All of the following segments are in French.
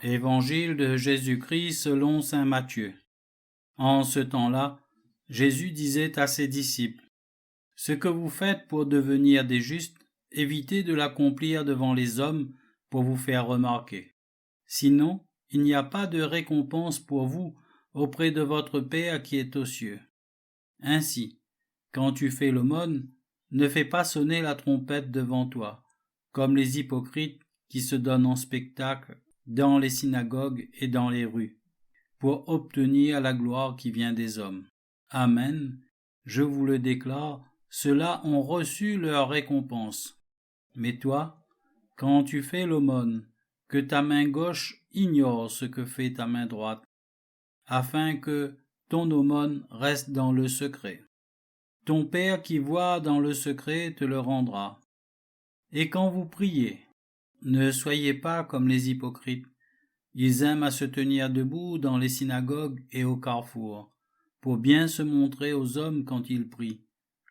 Évangile de Jésus-Christ selon saint Matthieu. En ce temps-là, Jésus disait à ses disciples : « Ce que vous faites pour devenir des justes, évitez de l'accomplir devant les hommes pour vous faire remarquer. Sinon, il n'y a pas de récompense pour vous auprès de votre Père qui est aux cieux. Ainsi, quand tu fais l'aumône, ne fais pas sonner la trompette devant toi, comme les hypocrites qui se donnent en spectacle dans les synagogues et dans les rues, pour obtenir la gloire qui vient des hommes. Amen, je vous le déclare, ceux-là ont reçu leur récompense. Mais toi, quand tu fais l'aumône, que ta main gauche ignore ce que fait ta main droite, afin que ton aumône reste dans le secret. Ton Père qui voit dans le secret te le rendra. Et quand vous priez, ne soyez pas comme les hypocrites. Ils aiment à se tenir debout dans les synagogues et au carrefour, pour bien se montrer aux hommes quand ils prient.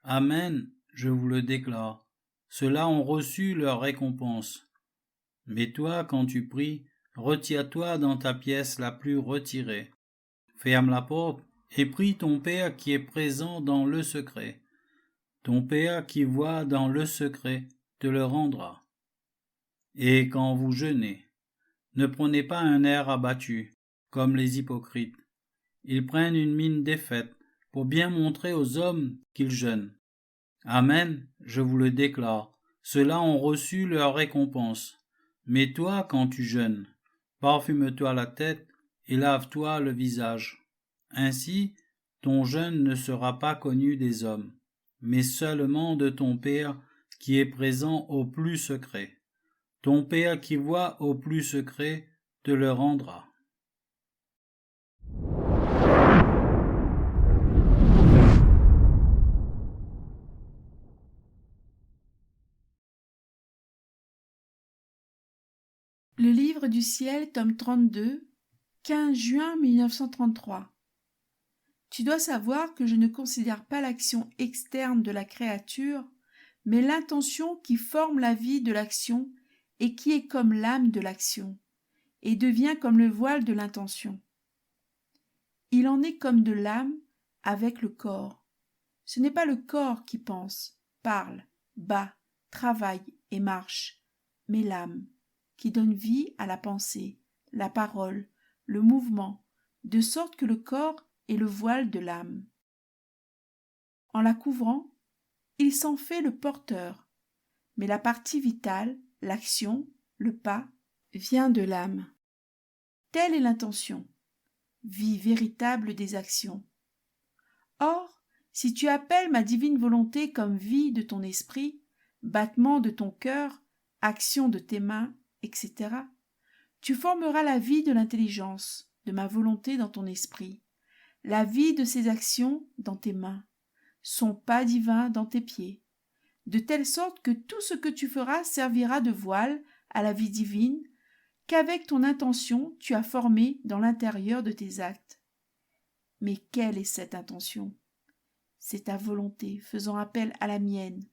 Amen, je vous le déclare, ceux-là ont reçu leur récompense. Mais toi, quand tu pries, retire-toi dans ta pièce la plus retirée. Ferme la porte et prie ton Père qui est présent dans le secret. Ton Père qui voit dans le secret te le rendra. Et quand vous jeûnez, ne prenez pas un air abattu, comme les hypocrites. Ils prennent une mine défaite pour bien montrer aux hommes qu'ils jeûnent. Amen, je vous le déclare, ceux-là ont reçu leur récompense. Mais toi, quand tu jeûnes, parfume-toi la tête et lave-toi le visage. Ainsi, ton jeûne ne sera pas connu des hommes, mais seulement de ton Père qui est présent au plus secret. Ton Père qui voit au plus secret te le rendra. Le Livre du ciel, tome 32, 15 juin 1933. Tu dois savoir que je ne considère pas l'action externe de la créature, mais l'intention qui forme la vie de l'action et qui est comme l'âme de l'action, et devient comme le voile de l'intention. Il en est comme de l'âme avec le corps. Ce n'est pas le corps qui pense, parle, bat, travaille et marche, mais l'âme, qui donne vie à la pensée, la parole, le mouvement, de sorte que le corps est le voile de l'âme. En la couvrant, il s'en fait le porteur, mais la partie vitale, l'action, le pas, vient de l'âme. Telle est l'intention, vie véritable des actions. Or, si tu appelles ma divine volonté comme vie de ton esprit, battement de ton cœur, action de tes mains, etc., tu formeras la vie de l'intelligence, de ma volonté dans ton esprit, la vie de ces actions dans tes mains, son pas divin dans tes pieds, de telle sorte que tout ce que tu feras servira de voile à la vie divine qu'avec ton intention tu as formée dans l'intérieur de tes actes. Mais quelle est cette intention ? C'est ta volonté faisant appel à la mienne,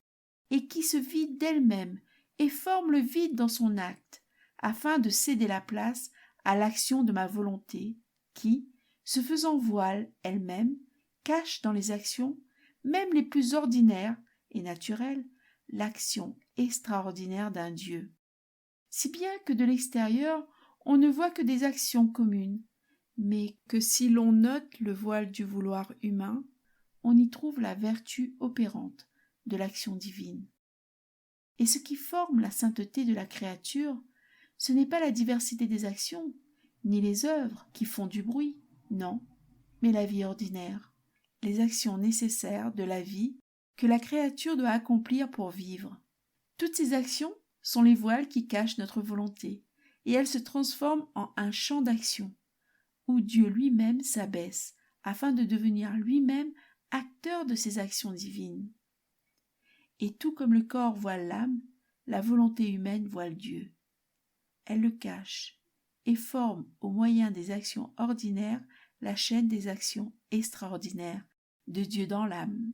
et qui se vide d'elle-même et forme le vide dans son acte, afin de céder la place à l'action de ma volonté, qui, se faisant voile elle-même, cache dans les actions, même les plus ordinaires et naturelles, l'action extraordinaire d'un Dieu. Si bien que de l'extérieur, on ne voit que des actions communes, mais que si l'on note le voile du vouloir humain, on y trouve la vertu opérante de l'action divine. Et ce qui forme la sainteté de la créature, ce n'est pas la diversité des actions, ni les œuvres qui font du bruit, non, mais la vie ordinaire, les actions nécessaires de la vie que la créature doit accomplir pour vivre. Toutes ces actions sont les voiles qui cachent notre volonté, et elles se transforment en un champ d'action, où Dieu lui-même s'abaisse, afin de devenir lui-même acteur de ces actions divines. Et tout comme le corps voile l'âme, la volonté humaine voile Dieu. Elle le cache et forme au moyen des actions ordinaires la chaîne des actions extraordinaires de Dieu dans l'âme.